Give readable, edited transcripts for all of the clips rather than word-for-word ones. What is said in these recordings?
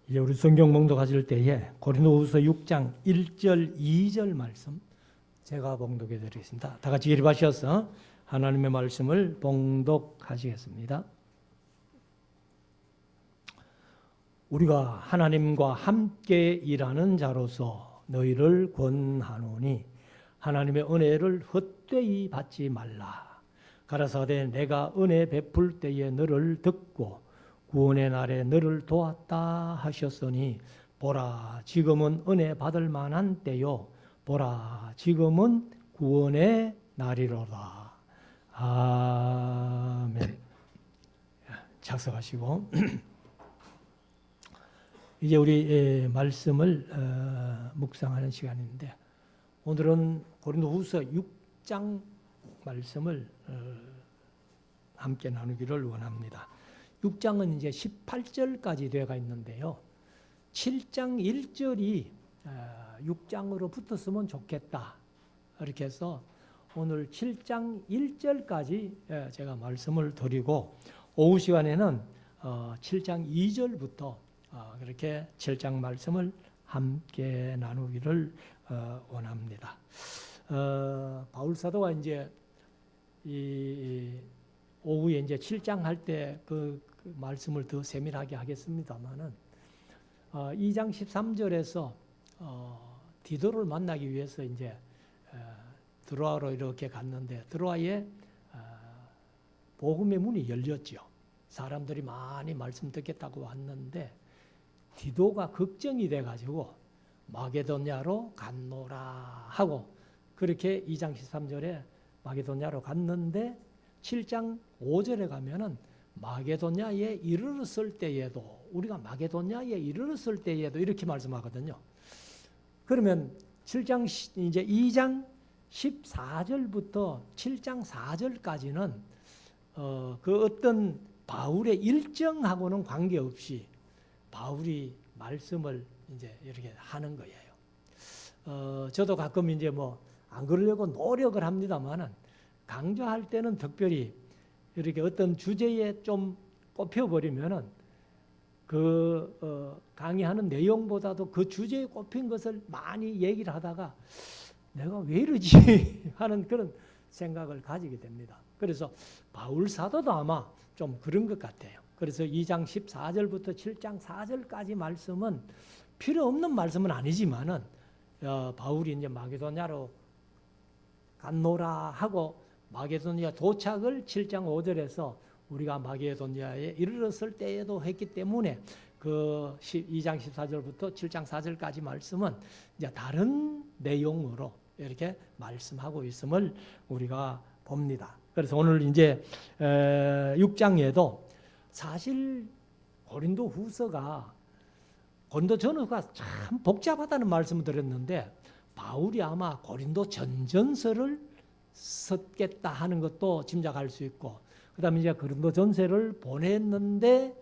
이제 우리 성경 봉독하실 때에 고린도후서 6장 1절, 2절 말씀 제가 봉독해 드리겠습니다. 다 같이 일입하셔서 하나님의 말씀을 봉독하시겠습니다. 우리가 하나님과 함께 일하는 자로서 너희를 권하노니 하나님의 은혜를 헛되이 받지 말라. 가라사대 내가 은혜 베풀 때에 너를 듣고 구원의 날에 너를 도왔다 하셨으니 보라 지금은 은혜 받을 만한 때요 보라 지금은 구원의 날이로다. 아멘. 작성하시고 이제 우리 말씀을 묵상하는 시간인데 오늘은 고린도후서 6장 말씀을 함께 나누기를 원합니다. 6장은 이제 18절까지 되어가 있는데요. 7장 1절이 6장으로 붙었으면 좋겠다. 이렇게 해서 오늘 7장 1절까지 제가 말씀을 드리고 오후 시간에는 7장 2절부터 그렇게 7장 말씀을 함께 나누기를 원합니다. 바울 사도가 이제 오후에 이제 7장 할 때 그 말씀을 더 세밀하게 하겠습니다만은 2장 13절에서 디도를 만나기 위해서 이제 드로아로 이렇게 갔는데 드로아에 복음의 문이 열렸죠. 사람들이 많이 말씀 듣겠다고 왔는데 디도가 걱정이 돼가지고 마게도냐로 갔노라 하고 그렇게 2장 13절에 마게도냐로 갔는데 7장 5절에 가면은 마게도냐에 이르렀을 때에도 우리가 마게도냐에 이르렀을 때에도 이렇게 말씀하거든요. 그러면 7장 이제 2장 14절부터 7장 4절까지는 그 어떤 바울의 일정하고는 관계없이 바울이 말씀을 이제 이렇게 하는 거예요. 저도 가끔 이제 뭐 안 그러려고 노력을 합니다만은 강조할 때는 특별히 이렇게 어떤 주제에 좀 꼽혀버리면은 그 강의하는 내용보다도 그 주제에 꼽힌 것을 많이 얘기를 하다가 내가 왜 이러지 하는 그런 생각을 가지게 됩니다. 그래서 바울 사도도 아마 좀 그런 것 같아요. 그래서 2장 14절부터 7장 4절까지 말씀은 필요 없는 말씀은 아니지만은 바울이 이제 마게도냐로 갔노라 하고 마게도냐 도착을 7장 5절에서 우리가 마게도냐에 이르렀을 때에도 했기 때문에 그 2장 14절부터 7장 4절까지 말씀은 이제 다른 내용으로 이렇게 말씀하고 있음을 우리가 봅니다. 그래서 오늘 이제 6장에도 사실 고린도 후서가 고린도 전후가 참 복잡하다는 말씀을 드렸는데 바울이 아마 고린도 전전서를 썼겠다 하는 것도 짐작할 수 있고 그다음에 이제 고린도 전서를 보냈는데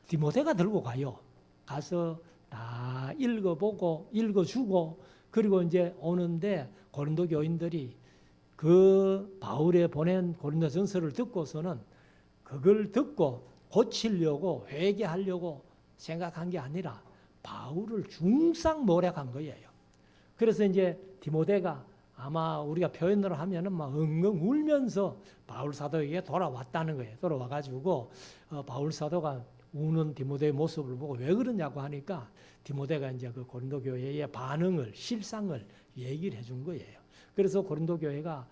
디모데가 들고 가요. 가서 다 읽어보고 읽어주고 그리고 이제 오는데 고린도 교인들이 그 바울에 보낸 고린도 전서를 듣고서는 그걸 듣고 고치려고 회개하려고 생각한 게 아니라 바울을 중상모략한 거예요. 그래서 이제 디모데가 아마 우리가 표현으로 하면은 막 엉엉 울면서 바울 사도에게 돌아왔다는 거예요. 돌아와가지고 바울 사도가 우는 디모데의 모습을 보고 왜 그러냐고 하니까 디모데가 이제 그 고린도 교회의 반응을 실상을 얘기를 해준 거예요. 그래서 고린도 교회가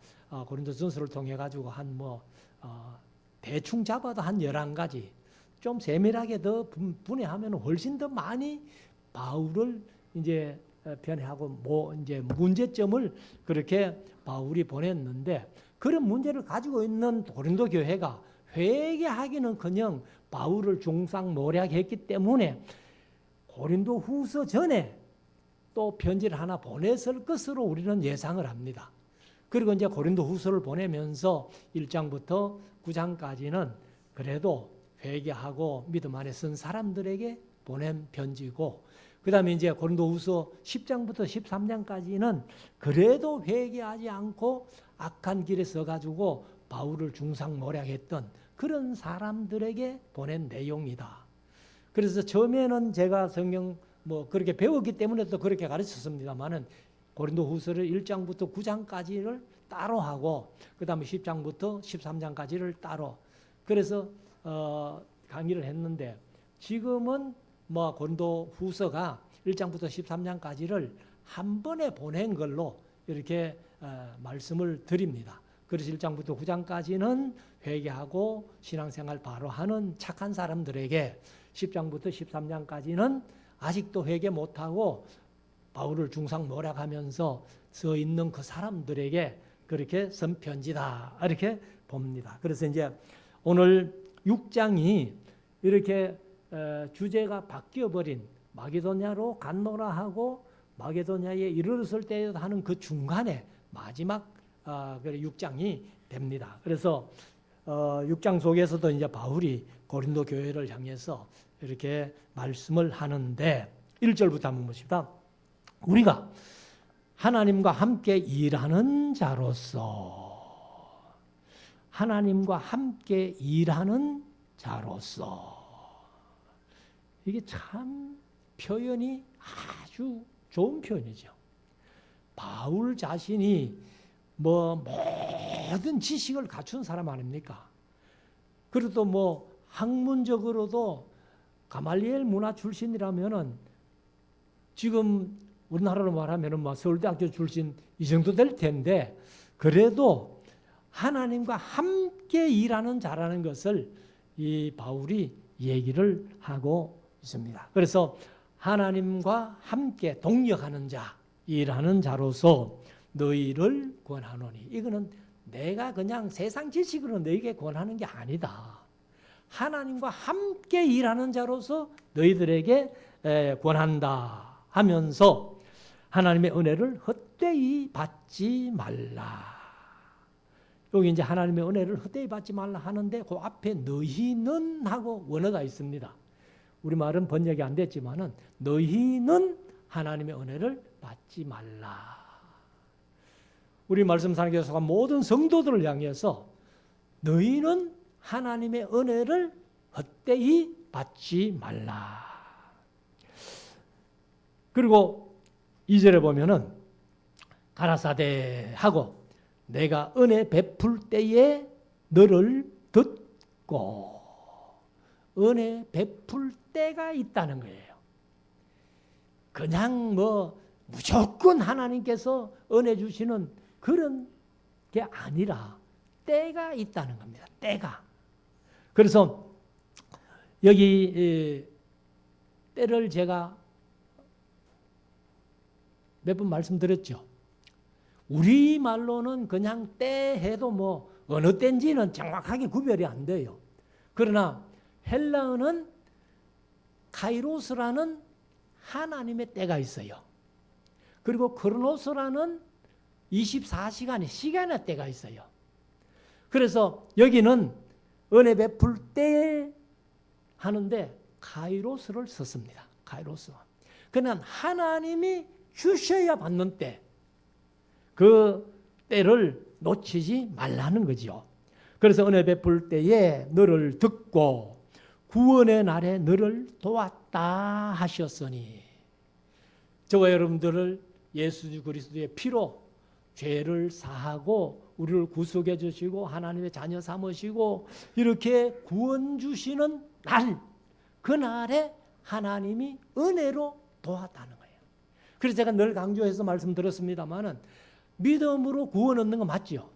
고린도 전서를 통해 가지고 한 대충 잡아도 한 11가지 좀 세밀하게 더 분해하면 훨씬 더 많이 바울을 이제 변해하고 이제 문제점을 그렇게 바울이 보냈는데 그런 문제를 가지고 있는 고린도 교회가 회개하기는커녕 바울을 중상모략했기 때문에 고린도 후서 전에 또 편지를 하나 보냈을 것으로 우리는 예상을 합니다. 그리고 이제 고린도 후서를 보내면서 1장부터 9장까지는 그래도 회개하고 믿음 안에 선 사람들에게 보낸 편지고 그 다음에 이제 고린도후서 10장부터 13장까지는 그래도 회개하지 않고 악한 길에 서가지고 바울을 중상모략했던 그런 사람들에게 보낸 내용이다. 그래서 처음에는 제가 성경 뭐 그렇게 배웠기 때문에 또 그렇게 가르쳤습니다만은 고린도후서를 1장부터 9장까지를 따로 하고 그다음에 10장부터 13장까지를 따로 그래서 강의를 했는데 지금은 뭐 고린도후서가 1장부터 13장까지를 한 번에 보낸 걸로 이렇게 말씀을 드립니다. 그래서 1장부터 9장까지는 회개하고 신앙생활 바로 하는 착한 사람들에게 10장부터 13장까지는 아직도 회개 못하고 바울을 중상모략하면서 서 있는 그 사람들에게 그렇게 쓴 편지다 이렇게 봅니다. 그래서 이제 오늘 6장이 이렇게 주제가 바뀌어버린 마게도냐로 갔노라 하고 마게도냐에 이르렀을 때 하는 그 중간에 마지막 6장이 됩니다. 그래서 6장 속에서도 이제 바울이 고린도 교회를 향해서 이렇게 말씀을 하는데 1절부터 한번 보십시다. 우리가 하나님과 함께 일하는 자로서 하나님과 함께 일하는 자로서 이게 참 표현이 아주 좋은 표현이죠. 바울 자신이 뭐 모든 지식을 갖춘 사람 아닙니까? 그래도 뭐 학문적으로도 가말리엘 문화 출신이라면은 지금 우리나라로 말하면은 뭐 서울대학교 출신 이 정도 될 텐데 그래도 하나님과 함께 일하는 자라는 것을 이 바울이 얘기를 하고 있습니다. 그래서 하나님과 함께 동역하는 자, 일하는 자로서 너희를 권하노니 이거는 내가 그냥 세상 지식으로 너에게 권하는 게 아니다. 하나님과 함께 일하는 자로서 너희들에게 권한다 하면서 하나님의 은혜를 헛되이 받지 말라. 여기 이제 하나님의 은혜를 헛되이 받지 말라 하는데 그 앞에 너희는 하고 원어가 있습니다. 우리말은 번역이 안 됐지만은 너희는 하나님의 은혜를 받지 말라. 우리 말씀상교사가 모든 성도들을 향해서 너희는 하나님의 은혜를 헛되이 받지 말라. 그리고 2절에 보면은 가라사대 하고 내가 은혜 베풀 때에 너를 듣고 은혜 베풀 때가 있다는 거예요. 그냥 뭐 무조건 하나님께서 은혜 주시는 그런 게 아니라 때가 있다는 겁니다. 때가. 그래서 여기 때를 제가 몇 번 말씀드렸죠. 우리말로는 그냥 때 해도 뭐 어느 때인지는 정확하게 구별이 안 돼요. 그러나 헬라어는 카이로스라는 하나님의 때가 있어요. 그리고 크로노스라는 24시간의 시간의 때가 있어요. 그래서 여기는 은혜 베풀 때 하는데 카이로스를 썼습니다. 카이로스. 그냥 하나님이 주셔야 받는 때, 그 때를 놓치지 말라는 거죠. 그래서 은혜 베풀 때에 너를 듣고 구원의 날에 너를 도왔다 하셨으니 저와 여러분들을 예수 그리스도의 피로 죄를 사하고 우리를 구속해 주시고 하나님의 자녀 삼으시고 이렇게 구원 주시는 날, 그날에 하나님이 은혜로 도왔다는 거예요. 그래서 제가 늘 강조해서 말씀드렸습니다마는 믿음으로 구원 얻는 거 맞죠?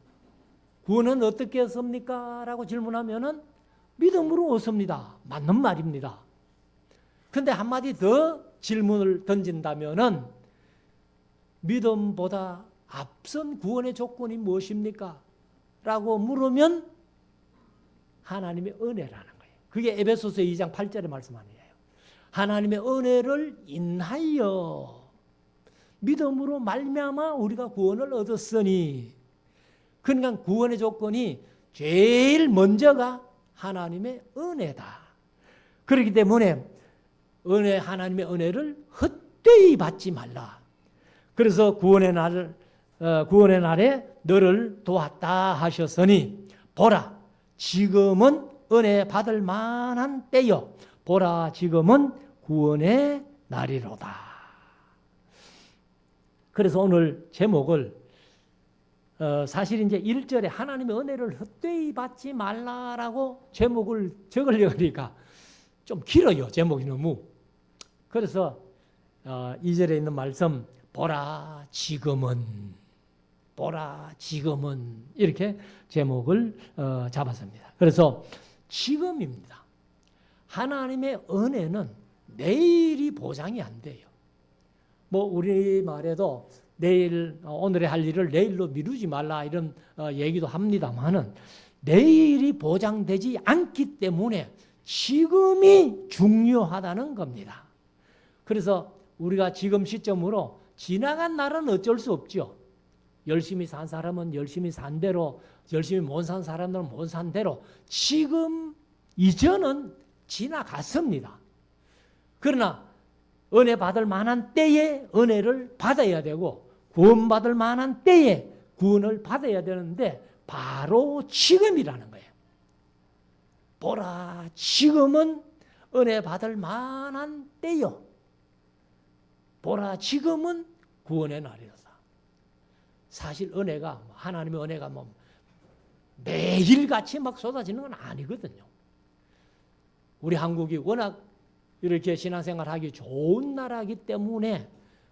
구원은 어떻게 얻습니까? 라고 질문하면은 믿음으로 얻습니다. 맞는 말입니다. 근데 한마디 더 질문을 던진다면은 믿음보다 앞선 구원의 조건이 무엇입니까? 라고 물으면 하나님의 은혜라는 거예요. 그게 에베소서 2장 8절의 말씀 아니에요. 하나님의 은혜를 인하여 믿음으로 말미암아 우리가 구원을 얻었으니, 그러니까 구원의 조건이 제일 먼저가 하나님의 은혜다. 그렇기 때문에 하나님의 은혜를 헛되이 받지 말라. 그래서 구원의 날에 너를 도왔다 하셨으니 보라 지금은 은혜 받을 만한 때요 보라 지금은 구원의 날이로다. 그래서 오늘 제목을 사실 이제 1절에 하나님의 은혜를 헛되이 받지 말라라고 제목을 적으려니까 좀 길어요. 제목이 너무. 그래서 2절에 있는 말씀 보라 지금은 이렇게 제목을 잡았습니다. 그래서 지금입니다. 하나님의 은혜는 내일이 보장이 안 돼요. 뭐 우리말에도 내일 오늘의 할 일을 내일로 미루지 말라 이런 얘기도 합니다만은 내일이 보장되지 않기 때문에 지금이 중요하다는 겁니다. 그래서 우리가 지금 시점으로 지나간 날은 어쩔 수 없죠. 열심히 산 사람은 열심히 산 대로, 열심히 못 산 사람들은 못 산 대로 지금 이전은 지나갔습니다. 그러나 은혜 받을 만한 때에 은혜를 받아야 되고 구원받을 만한 때에 구원을 받아야 되는데 바로 지금이라는 거예요. 보라 지금은 은혜 받을 만한 때요. 보라 지금은 구원의 날이로다. 사실 은혜가 하나님의 은혜가 뭐 매일같이 막 쏟아지는 건 아니거든요. 우리 한국이 워낙 이렇게 신앙생활하기 좋은 나라이기 때문에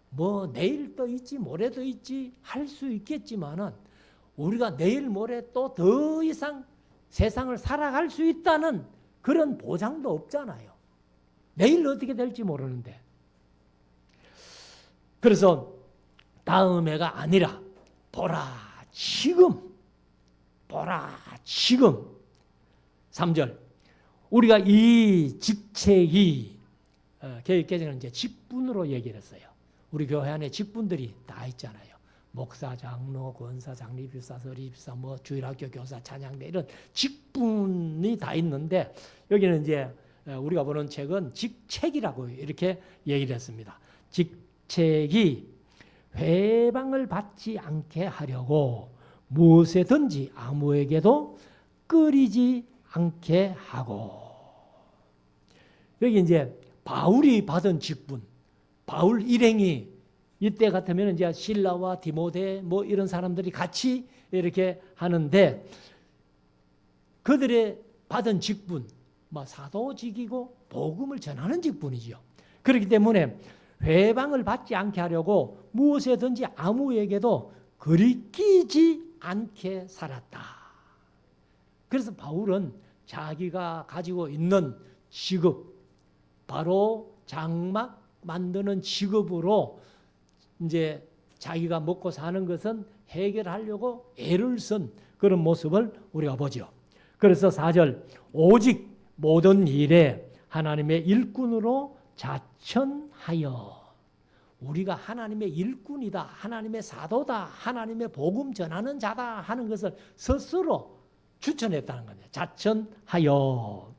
뭐 내일도 있지 모레도 있지 할 수 있겠지만은 우리가 내일 모레 또 더 이상 세상을 살아갈 수 있다는 그런 보장도 없잖아요. 내일 어떻게 될지 모르는데. 그래서 다음 해가 아니라 보라 지금 3절 우리가 이 직책이 개혁개정은 이제 직분으로 얘기를 했어요. 우리 교회 안에 직분들이 다 있잖아요. 목사, 장로, 권사, 장리필사, 서리필사, 뭐 주일학교 교사, 찬양대 이런 직분이 다 있는데 여기는 이제 우리가 보는 책은 직책이라고 이렇게 얘기를 했습니다. 직책이 회방을 받지 않게 하려고 무엇에든지 아무에게도 끓이지 않게 하고. 여기 이제 바울이 받은 직분, 바울 일행이 이때 같으면 이제 실라와 디모데 뭐 이런 사람들이 같이 이렇게 하는데 그들의 받은 직분, 뭐 사도직이고 복음을 전하는 직분이죠. 그렇기 때문에 회방을 받지 않게 하려고 무엇에든지 아무에게도 거리끼지 않게 살았다. 그래서 바울은 자기가 가지고 있는 직업, 바로 장막 만드는 직업으로 이제 자기가 먹고 사는 것은 해결하려고 애를 쓴 그런 모습을 우리가 보죠. 그래서 4절 오직 모든 일에 하나님의 일꾼으로 자천하여. 우리가 하나님의 일꾼이다, 하나님의 사도다, 하나님의 복음 전하는 자다 하는 것을 스스로 추천했다는 겁니다. 자천하여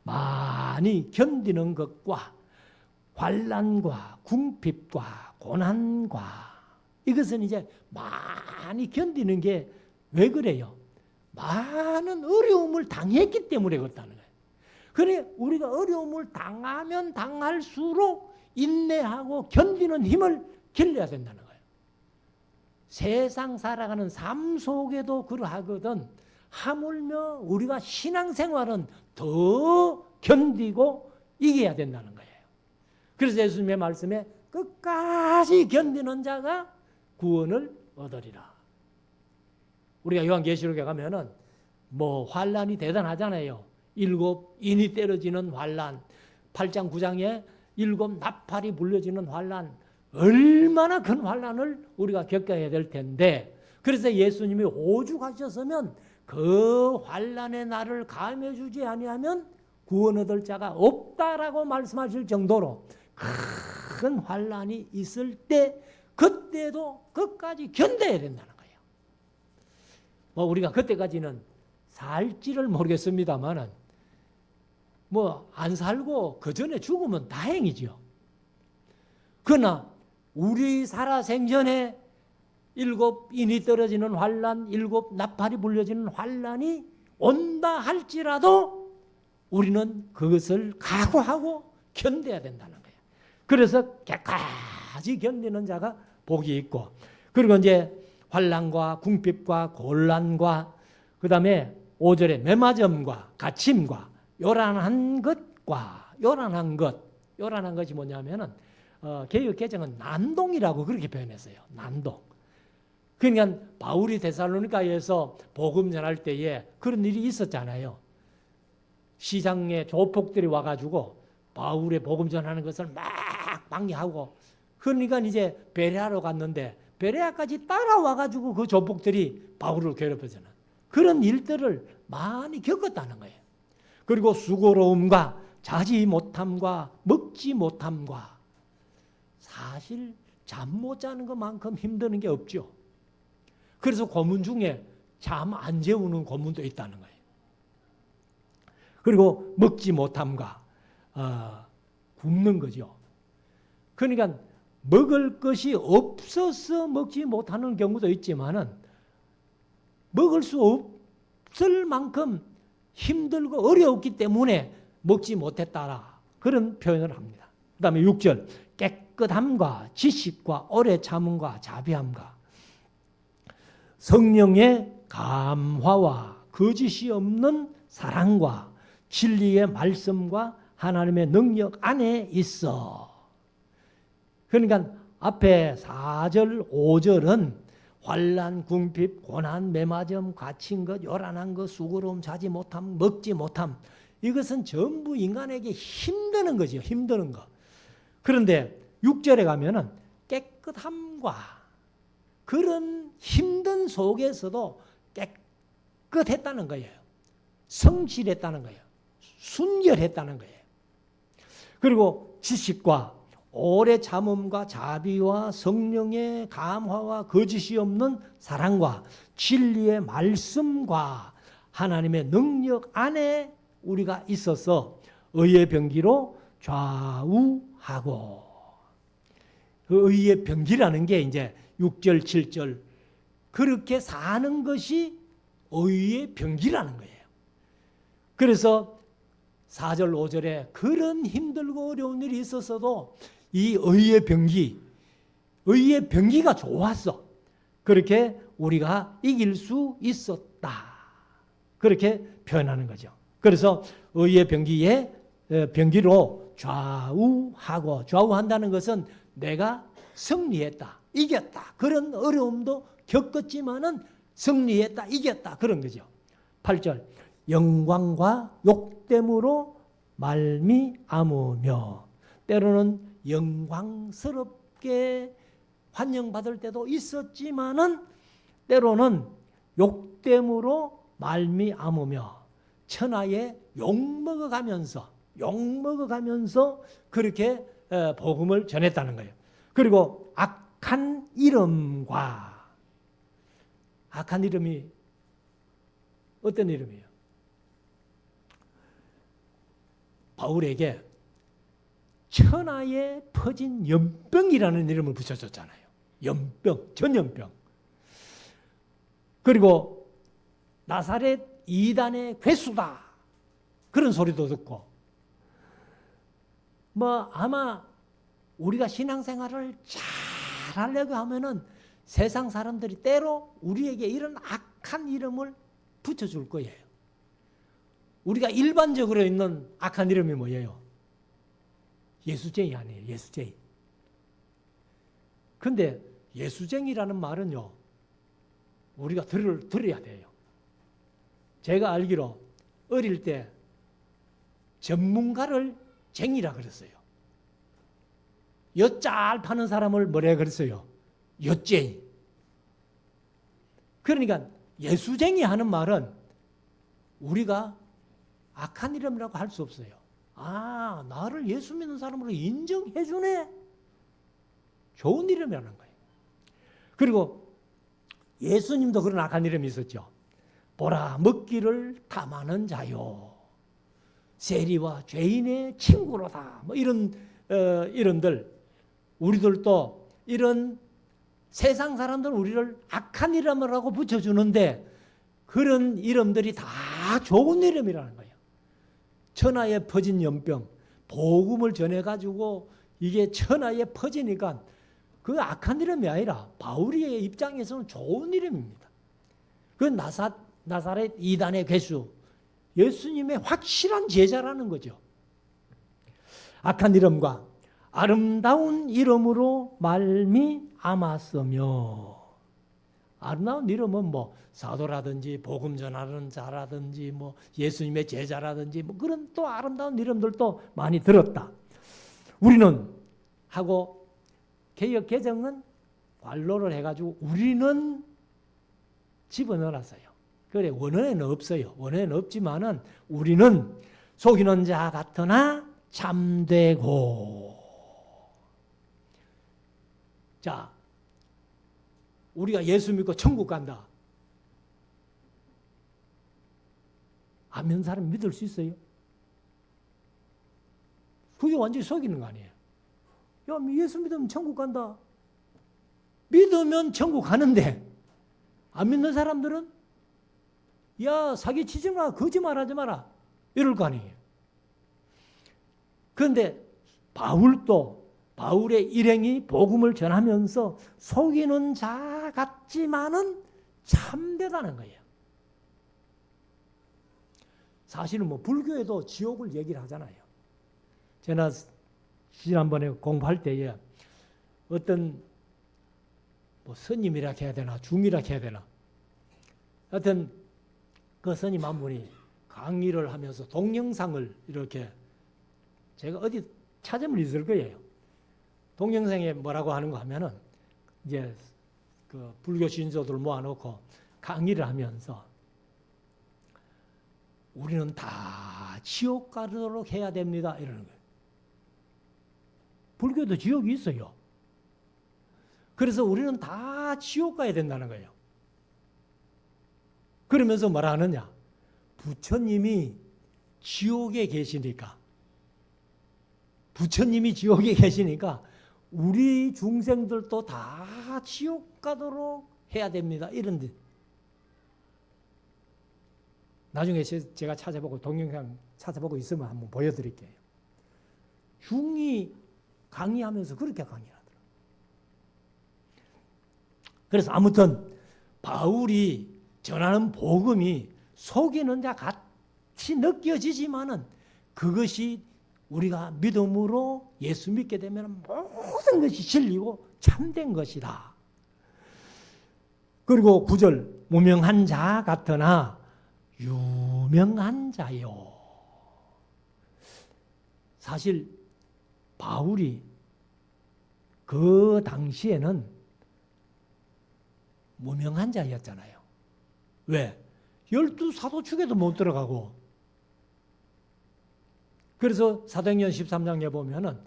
많이 견디는 것과 환난과 궁핍과 고난과 이것은 이제 많이 견디는 게 왜 그래요? 많은 어려움을 당했기 때문에 그렇다는 거예요. 그래 우리가 어려움을 당하면 당할수록 인내하고 견디는 힘을 길러야 된다는 거예요. 세상 살아가는 삶 속에도 그러하거든 하물며 우리가 신앙생활은 더 견디고 이겨야 된다는 거예요. 그래서 예수님의 말씀에 끝까지 견디는 자가 구원을 얻으리라. 우리가 요한계시록에 가면은 뭐 환난이 대단하잖아요. 7 인이 때려지는 환난, 8장 9장에 7 나팔이 불려지는 환난, 얼마나 큰 환난을 우리가 겪어야 될 텐데 그래서 예수님이 오죽하셨으면 그 환난의 날을 감해 주지 아니하면 구원 얻을 자가 없다라고 말씀하실 정도로 큰 환난이 있을 때 그때도 끝까지 견뎌야 된다는 거예요. 뭐 우리가 그때까지는 살지를 모르겠습니다만은 뭐 안 살고 그 전에 죽으면 다행이죠. 그러나 우리 살아 생전에 7 인이 떨어지는 환난, 7 나팔이 불려지는 환난이 온다 할지라도 우리는 그것을 각오하고 견뎌야 된다는 거예요. 그래서 끝까지 견디는 자가 복이 있고, 그리고 이제 환난과 궁핍과 곤란과 그다음에 5절에 매맞음과 갇힘과 요란한 것이 뭐냐면은 개역 개정은 난동이라고 그렇게 표현했어요. 난동. 그러니까 바울이 데살로니가에서 복음 전할 때에 그런 일이 있었잖아요. 시장에 조폭들이 와가지고 바울의 복음 전하는 것을 막 방해하고, 그러니까 이제 베레아로 갔는데 베레아까지 따라와가지고 그 조폭들이 바울을 괴롭혔잖아. 그런 일들을 많이 겪었다는 거예요. 그리고 수고로움과 자지 못함과 먹지 못함과, 사실 잠 못 자는 것만큼 힘드는 게 없죠. 그래서 고문 중에 잠 안 재우는 고문도 있다는 거예요. 그리고 먹지 못함과 굶는 거죠. 그러니까 먹을 것이 없어서 먹지 못하는 경우도 있지만은 먹을 수 없을 만큼 힘들고 어려웠기 때문에 먹지 못했다라, 그런 표현을 합니다. 그 다음에 6절 깨끗함과 지식과 오래 참음과 자비함과 성령의 감화와 거짓이 없는 사랑과 진리의 말씀과 하나님의 능력 안에 있어. 그러니까 앞에 4절, 5절은 환난, 궁핍, 고난, 매맞음, 갇힌 것, 요란한 것, 수고로움, 자지 못함, 먹지 못함, 이것은 전부 인간에게 힘드는 거죠. 힘드는 거. 그런데 6절에 가면은 깨끗함과, 그런 힘든 속에서도 깨끗했다는 거예요. 성실했다는 거예요. 순결했다는 거예요. 그리고 지식과 오래 참음과 자비와 성령의 감화와 거짓이 없는 사랑과 진리의 말씀과 하나님의 능력 안에 우리가 있어서 의의 병기로 좌우하고, 그 의의 병기라는 게 이제 6절, 7절 그렇게 사는 것이 의의 병기라는 거예요. 그래서 4절, 5절에 그런 힘들고 어려운 일이 있었어도 이 의의 병기가 좋았어. 그렇게 우리가 이길 수 있었다. 그렇게 표현하는 거죠. 그래서 의의 병기로 좌우하고, 좌우한다는 것은 내가 승리했다, 이겼다. 그런 어려움도 겪었지만은 승리했다, 이겼다. 그런 거죠. 8절 영광과 욕됨으로 말미암으며, 때로는 영광스럽게 환영받을 때도 있었지만은 때로는 욕됨으로 말미암으며 천하에 욕먹어가면서 그렇게 복음을 전했다는 거예요. 그리고 악한 이름과, 악한 이름이 어떤 이름이에요? 바울에게 천하에 퍼진 연병이라는 이름을 붙여줬잖아요. 연병, 전염병. 그리고 나사렛 이단의 괴수다, 그런 소리도 듣고, 뭐 아마 우리가 신앙생활을 잘 하려고 하면은 세상 사람들이 때로 우리에게 이런 악한 이름을 붙여줄 거예요. 우리가 일반적으로 있는 악한 이름이 뭐예요? 예수쟁이 아니에요. 예수쟁이. 근데 예수쟁이라는 말은요, 우리가 들어야 돼요. 제가 알기로 어릴 때 전문가를 쟁이라 그랬어요. 엿잘 파는 사람을 뭐라 그랬어요? 엿쟁이. 그러니까 예수쟁이 하는 말은 우리가 악한 이름이라고 할 수 없어요. 아, 나를 예수 믿는 사람으로 인정해 주네. 좋은 이름이라는 거예요. 그리고 예수님도 그런 악한 이름이 있었죠. 보라, 먹기를 탐하는 자요, 세리와 죄인의 친구로다. 뭐 이런 이름들, 우리들도 이런 세상 사람들은 우리를 악한 이름이라고 붙여주는데 그런 이름들이 다 좋은 이름이라는 거예요. 천하에 퍼진 연병, 복음을 전해가지고 이게 천하에 퍼지니까 그 악한 이름이 아니라 바울의 입장에서는 좋은 이름입니다. 그 나사렛 이단의 괴수, 예수님의 확실한 제자라는 거죠. 악한 이름과 아름다운 이름으로 말미암았으며, 아름다운 이름은 뭐 사도라든지 복음 전하는 자라든지 뭐 예수님의 제자라든지 뭐 그런 또 아름다운 이름들도 많이 들었다. 우리는 하고 개역 개정은 관로를 해가지고 우리는 집어넣어놨어요. 그래 원어에는 없어요. 원어에는 없지만은 우리는 속이는 자 같으나 참되고. 자, 우리가 예수 믿고 천국 간다. 안 믿는 사람 믿을 수 있어요? 그게 완전히 속이는 거 아니에요. 야, 예수 믿으면 천국 간다. 믿으면 천국 가는데 안 믿는 사람들은 야, 사기치지 마라, 거짓말하지 마라 이럴 거 아니에요. 그런데 바울의 일행이 복음을 전하면서 속이는 자 같지만은 참되다는 거예요. 사실은 뭐 불교에도 지옥을 얘기를 하잖아요. 제가 지난번에 공부할 때에 어떤 뭐 스님이라 해야 되나 중이라 해야 되나 하여튼 그 스님 한 분이 강의를 하면서 동영상을 이렇게 제가 어디 찾으면 있을 거예요. 동영상에 뭐라고 하는 거 하면은 이제 그 불교 신조들 모아놓고 강의를 하면서 우리는 다 지옥 가도록 해야 됩니다 이러는 거예요. 불교도 지옥이 있어요. 그래서 우리는 다 지옥 가야 된다는 거예요. 그러면서 뭐라 하느냐? 부처님이 지옥에 계시니까 우리 중생들도 다 지옥 가도록 해야 됩니다. 이런 데. 나중에 제가 찾아보고 동영상 찾아보고 있으면 한번 보여드릴게요. 중이 강의하면서 그렇게 강의하더라고요. 그래서 아무튼 바울이 전하는 복음이 속이는 자 같이 느껴지지만은 그것이 우리가 믿음으로 예수 믿게 되면 모든 것이 진리고 참된 것이다. 그리고 9절 무명한 자 같으나 유명한 자요. 사실 바울이 그 당시에는 무명한 자였잖아요. 왜? 12사도 축에도 못 들어가고. 그래서 사도행전 13장에 보면은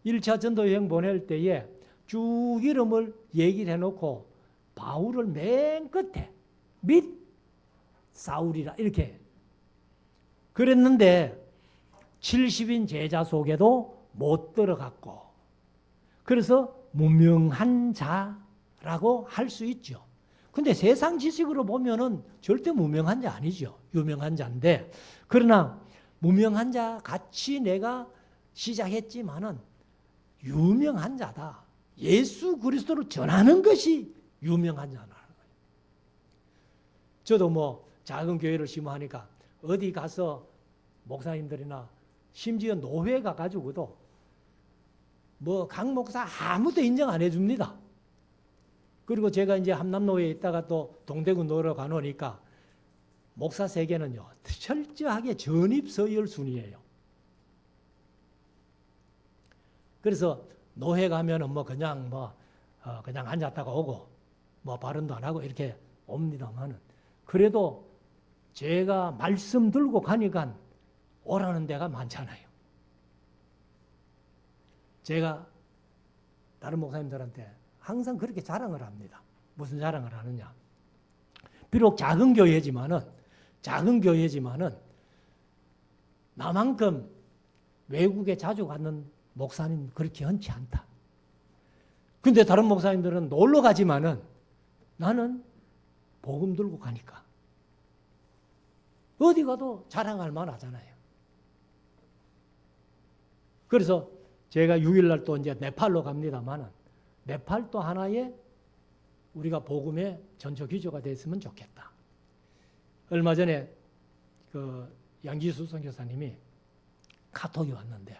1차 전도여행 보낼 때에 쭉 이름을 얘기를 해놓고 바울을 맨 끝에 및 사울이라 이렇게 그랬는데 70인 제자 속에도 못 들어갔고 그래서 무명한 자라고 할 수 있죠. 근데 세상 지식으로 보면은 절대 무명한 자 아니죠. 유명한 자인데 그러나 무명한 자 같이 내가 시작했지만은 유명한 자다. 예수 그리스도를 전하는 것이 유명한 자라는 거예요. 저도 뭐 작은 교회를 심호하니까 어디 가서 목사님들이나 심지어 노회가 가지고도 뭐 강 목사 아무도 인정 안 해줍니다. 그리고 제가 이제 함남노회에 있다가 또 동대구 놀러 가노니까 목사 세계는요 철저하게 전입서열 순이에요. 그래서 노회 가면은 뭐 그냥 그냥 앉았다가 오고 뭐 발언도 안 하고 이렇게 옵니다만은 그래도 제가 말씀 들고 가니까 오라는 데가 많잖아요. 제가 다른 목사님들한테 항상 그렇게 자랑을 합니다. 무슨 자랑을 하느냐? 비록 작은 교회지만은 나만큼 외국에 자주 가는 목사님 그렇게 흔치 않다. 근데 다른 목사님들은 놀러 가지만은 나는 복음 들고 가니까 어디 가도 자랑할 만하잖아요. 그래서 제가 6일날 또 이제 네팔로 갑니다만은 네팔도 하나의 우리가 복음의 전초 기조가 됐으면 좋겠다. 얼마 전에 그 양지수 선교사님이 카톡이 왔는데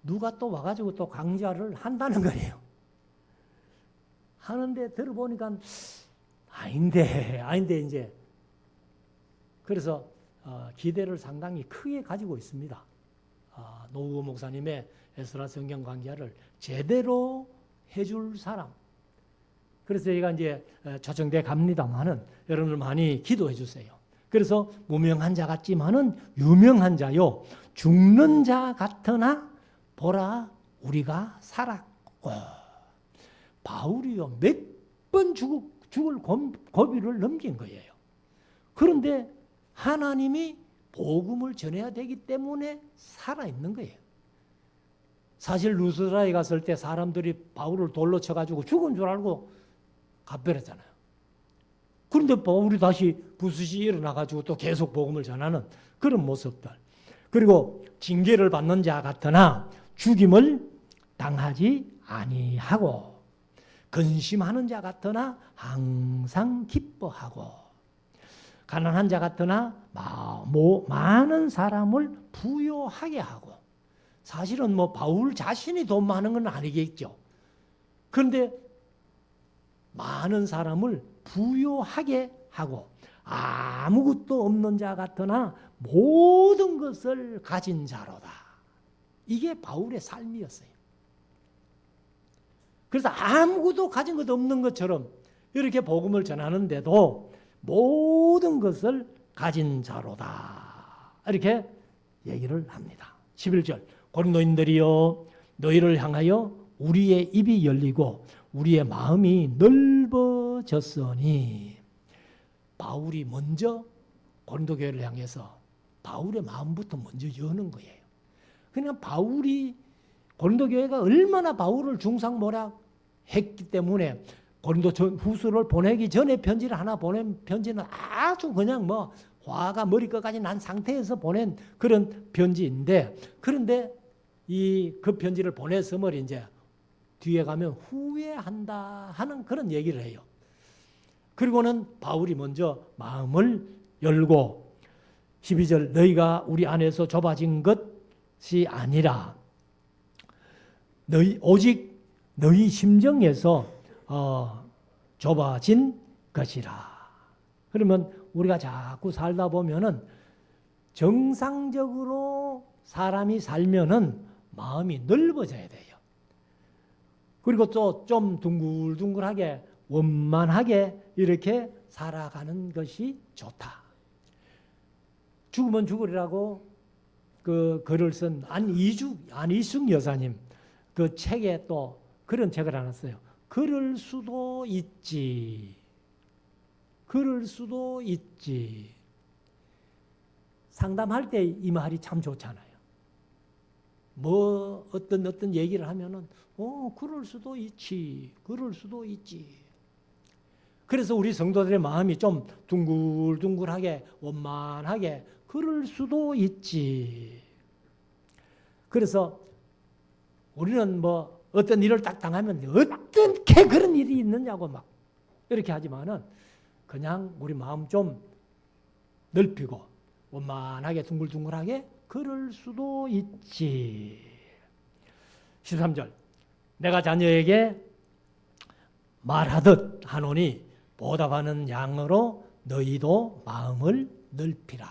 누가 또 와가지고 또 강좌를 한다는 거예요. 하는데 들어보니까 아닌데 이제 그래서 기대를 상당히 크게 가지고 있습니다. 노우호 목사님의 에스라 성경 강좌를 제대로 해줄 사람. 그래서 저희가 이제 초청돼 갑니다만은 여러분들 많이 기도해 주세요. 그래서 무명한 자 같지만은 유명한 자요. 죽는 자 같으나 보라 우리가 살았고. 바울이요 몇 번 죽을 고비를 넘긴 거예요. 그런데 하나님이 복음을 전해야 되기 때문에 살아있는 거예요. 사실 루스드라에 갔을 때 사람들이 바울을 돌로 쳐가지고 죽은 줄 알고 갚버렸잖아요. 그런데 바울이 다시 부스시 일어나가지고 또 계속 복음을 전하는 그런 모습들. 그리고 징계를 받는 자 같으나 죽임을 당하지 아니하고 근심하는 자 같으나 항상 기뻐하고 가난한 자 같으나 많은 사람을 부요하게 하고 사실은 뭐 바울 자신이 돈 많은 건 아니겠죠. 그런데 많은 사람을 부요하게 하고 아무것도 없는 자 같으나 모든 것을 가진 자로다. 이게 바울의 삶이었어요. 그래서 아무것도 가진 것 없는 것처럼 이렇게 복음을 전하는데도 모든 것을 가진 자로다. 이렇게 얘기를 합니다. 11절 고린도인들이여 너희를 향하여 우리의 입이 열리고 우리의 마음이 넓어졌으니 바울이 먼저 고린도 교회를 향해서 바울의 마음부터 먼저 여는 거예요. 그냥 바울이 고린도 교회가 얼마나 바울을 중상모략했기 때문에 고린도 후서를 보내기 전에 편지를 하나 보낸 편지는 아주 그냥 뭐 화가 머리끝까지 난 상태에서 보낸 그런 편지인데 그런데 그 편지를 보냈음을 이제 뒤에 가면 후회한다 하는 그런 얘기를 해요. 그리고는 바울이 먼저 마음을 열고 12절 너희가 우리 안에서 좁아진 것이 아니라 오직 너희 심정에서 좁아진 것이라. 그러면 우리가 자꾸 살다 보면은 정상적으로 사람이 살면은 마음이 넓어져야 돼요. 그리고 또 좀 둥글둥글하게 원만하게 이렇게 살아가는 것이 좋다. 죽으면 죽으리라고 그 글을 쓴 안이숙 여사님 그 책에 또 그런 책을 하나 써요. 그럴 수도 있지. 그럴 수도 있지. 상담할 때 이 말이 참 좋잖아요. 뭐 어떤 얘기를 하면은 그럴 수도 있지. 그럴 수도 있지. 그래서 우리 성도들의 마음이 좀 둥글둥글하게 원만하게 그럴 수도 있지. 그래서 우리는 뭐 어떤 일을 딱 당하면 어떻게 그런 일이 있느냐고 막 이렇게 하지만은 그냥 우리 마음 좀 넓히고 원만하게 둥글둥글하게 그럴 수도 있지. 13절 내가 자녀에게 말하듯 하노니 보답하는 양으로 너희도 마음을 넓히라.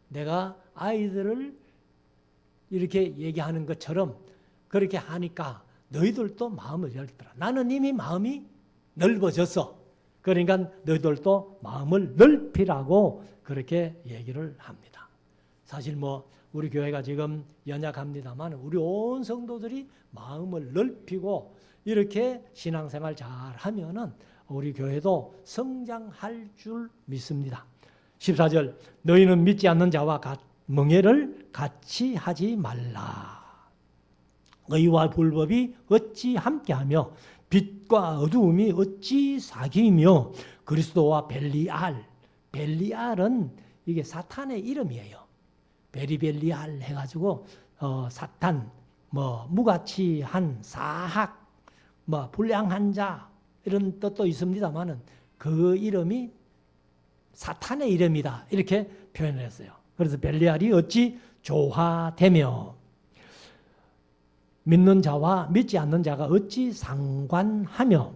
내가 아이들을 이렇게 얘기하는 것처럼 그렇게 하니까 너희들도 마음을 열더라. 나는 이미 마음이 넓어졌어. 그러니까 너희들도 마음을 넓히라고 그렇게 얘기를 합니다. 사실 뭐 우리 교회가 지금 연약합니다만 우리 온 성도들이 마음을 넓히고 이렇게 신앙생활 잘 하면은 우리 교회도 성장할 줄 믿습니다. 14절 너희는 믿지 않는 자와 멍에를 같이 하지 말라. 의와 불법이 어찌 함께하며 빛과 어두움이 어찌 사귀며 그리스도와 벨리알은 이게 사탄의 이름이에요. 베리벨리알 해가지고 사탄, 뭐 무가치한 사학, 뭐 불량한 자 이런 뜻도 있습니다만은 그 이름이 사탄의 이름이다 이렇게 표현을 했어요. 그래서 벨리알이 어찌 조화되며 믿는 자와 믿지 않는 자가 어찌 상관하며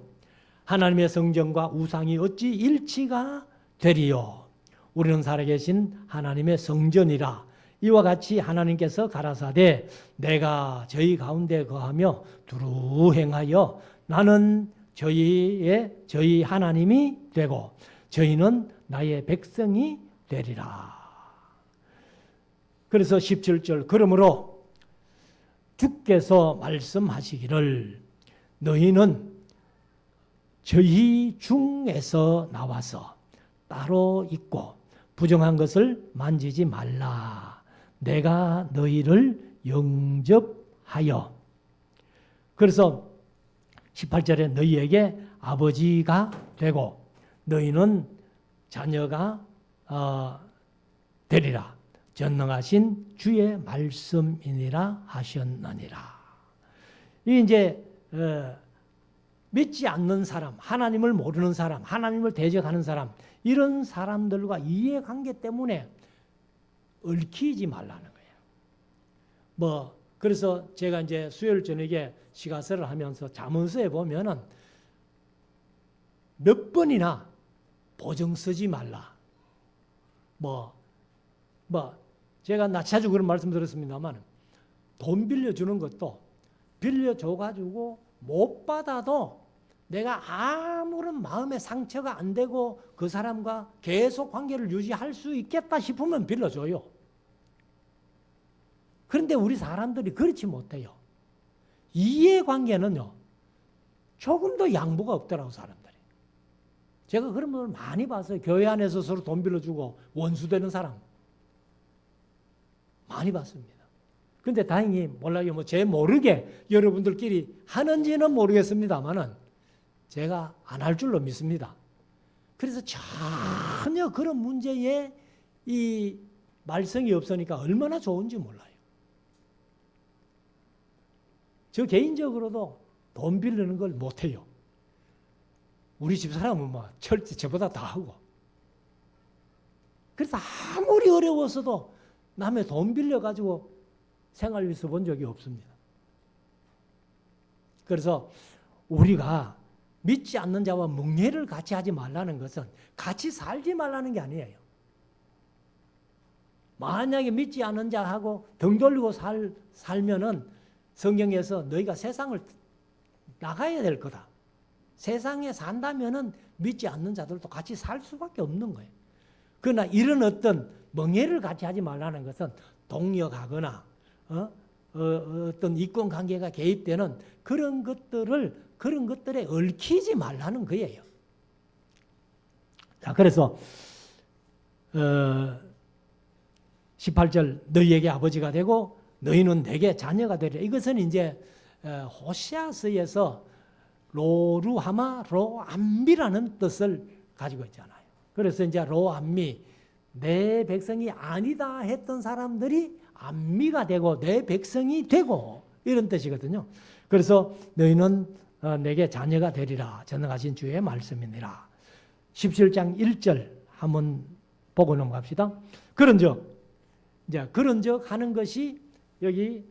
하나님의 성전과 우상이 어찌 일치가 되리요. 우리는 살아계신 하나님의 성전이라. 이와 같이 하나님께서 가라사대 내가 저희 가운데 거하며 두루 행하여 나는 저희 하나님이 되고 저희는 나의 백성이 되리라. 그래서 17절 그러므로 주께서 말씀하시기를 너희는 저희 중에서 나와서 따로 있고 부정한 것을 만지지 말라. 내가 너희를 영접하여. 그래서 18절에 너희에게 아버지가 되고 너희는 자녀가 되리라. 전능하신 주의 말씀이니라 하셨느니라. 이 이제 믿지 않는 사람, 하나님을 모르는 사람, 하나님을 대적하는 사람, 이런 사람들과 이해관계 때문에 얽히지 말라는 거예요. 뭐 그래서 제가 이제 수요일 저녁에 시가서를 하면서 잠언서에 보면은 몇 번이나 보증 쓰지 말라. 뭐 제가 자주 그런 말씀 드렸습니다만 돈 빌려주는 것도 빌려줘가지고 못 받아도 내가 아무런 마음의 상처가 안 되고 그 사람과 계속 관계를 유지할 수 있겠다 싶으면 빌려줘요. 그런데 우리 사람들이 그렇지 못해요. 이해관계는요. 조금도 양보가 없더라고 사람들이. 제가 그런 분을 많이 봤어요. 교회 안에서 서로 돈 빌려주고 원수되는 사람 많이 봤습니다. 근데 다행히 몰라요. 뭐 제 모르게 여러분들끼리 하는지는 모르겠습니다만은 제가 안 할 줄로 믿습니다. 그래서 전혀 그런 문제에 이 말썽이 없으니까 얼마나 좋은지 몰라요. 저 개인적으로도 돈 빌리는 걸 못해요. 우리 집사람은 뭐 철저히 저보다 다 하고. 그래서 아무리 어려웠어도 남의 돈 빌려가지고 생활 위해서 본 적이 없습니다. 그래서 우리가 믿지 않는 자와 멍해를 같이 하지 말라는 것은 같이 살지 말라는 게 아니에요. 만약에 믿지 않는 자하고 등 돌리고 살면은 성경에서 너희가 세상을 나가야 될 거다. 세상에 산다면은 믿지 않는 자들도 같이 살 수밖에 없는 거예요. 그러나 이런 어떤 멍해를 같이 하지 말라는 것은 동력하거나 어떤 이권 관계가 개입되는 그런 것들에 얽히지 말라는 거예요. 자, 그래서 18절 너희에게 아버지가 되고 너희는 내게 자녀가 되리라. 이것은 이제 호시아서에서 로루하마 로암미라는 뜻을 가지고 있잖아요. 그래서 이제 로암미 내 백성이 아니다 했던 사람들이 암미가 되고 내 백성이 되고 이런 뜻이거든요. 그래서 너희는 내게 자녀가 되리라. 전능하신 주의 말씀이니라. 17장 1절 한번 보고 넘어갑시다. 그런즉 하는 것이 여기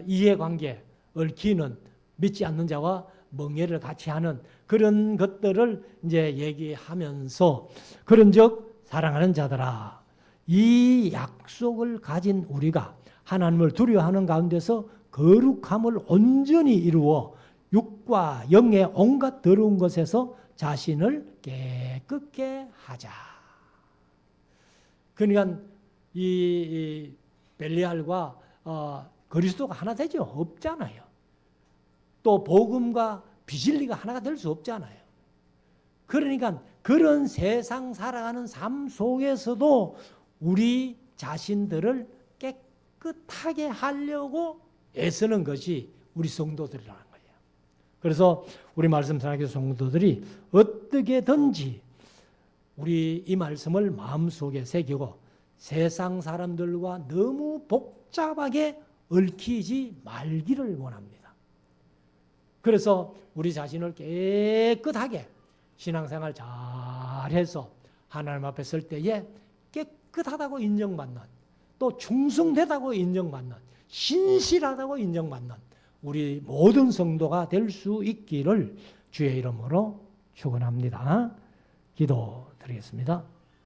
이해관계 얽히는 믿지 않는 자와 멍해를 같이 하는 그런 것들을 이제 얘기하면서 그런즉 사랑하는 자들아 이 약속을 가진 우리가 하나님을 두려워하는 가운데서 거룩함을 온전히 이루어 육과 영의 온갖 더러운 것에서 자신을 깨끗게 하자. 그러니까 이 벨리알과 그리스도가 하나 되죠? 없잖아요. 또 복음과 비진리가 하나가 될 수 없잖아요. 그러니까 그런 세상 살아가는 삶 속에서도 우리 자신들을 깨끗하게 하려고 애쓰는 것이 우리 성도들이라는 거예요. 그래서 우리 말씀 사랑하는 성도들이 어떻게든지 우리 이 말씀을 마음속에 새기고 세상 사람들과 너무 복잡하게 얽히지 말기를 원합니다. 그래서 우리 자신을 깨끗하게 신앙생활 잘해서 하나님 앞에 설 때에 깨끗하다고 인정받는, 또 충성되다고 인정받는, 신실하다고 인정받는 우리 모든 성도가 될 수 있기를 주의 이름으로 축원합니다. 기도드리겠습니다.